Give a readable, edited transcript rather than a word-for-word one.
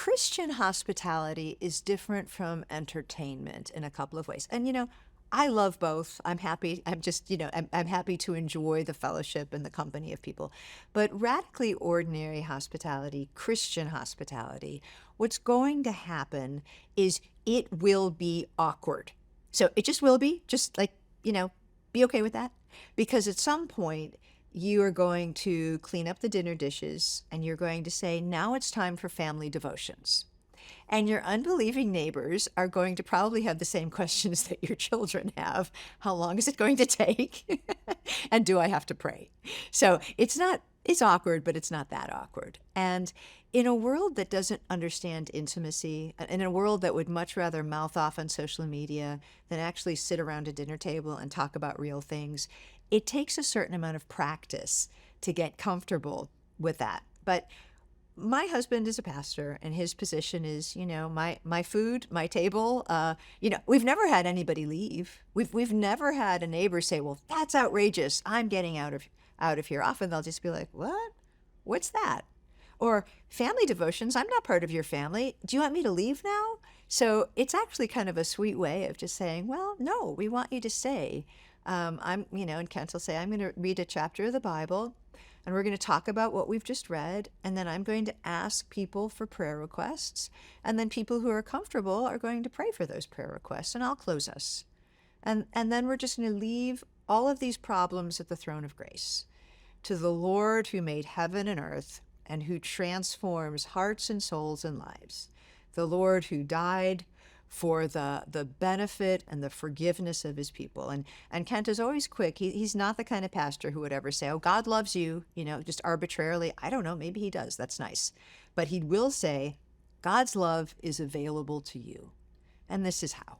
Christian hospitality is different from entertainment in a couple of ways. And, I love both. I'm happy. I'm just, I'm happy to enjoy the fellowship and the company of people. But radically ordinary hospitality, Christian hospitality, what's going to happen is it will be awkward. So it just will be, just like, be okay with that. Because at some point, you are going to clean up the dinner dishes and you're going to say, now it's time for family devotions. And your unbelieving neighbors are going to probably have the same questions that your children have. How long is it going to take? And do I have to pray? So it's awkward, but it's not that awkward. And in a world that doesn't understand intimacy, in a world that would much rather mouth off on social media than actually sit around a dinner table and talk about real things, it takes a certain amount of practice to get comfortable with that. But my husband is a pastor, and his position is, my food, my table. We've never had anybody leave. We've never had a neighbor say, "Well, that's outrageous. I'm getting out of here." Often they'll just be like, "What? What's that?" Or family devotions. I'm not part of your family. Do you want me to leave now? So it's actually kind of a sweet way of just saying, "Well, no, we want you to stay." And Kent will say, "I'm going to read a chapter of the Bible. And we're going to talk about what we've just read, and then I'm going to ask people for prayer requests, and then people who are comfortable are going to pray for those prayer requests, and I'll close us. And then we're just going to leave all of these problems at the throne of grace to the Lord who made heaven and earth and who transforms hearts and souls and lives, the Lord who died for the benefit and the forgiveness of his people." And Kent is always quick. He's not the kind of pastor who would ever say, "Oh, God loves you," just arbitrarily. I don't know, maybe he does. That's nice. But he will say, God's love is available to you. And this is how.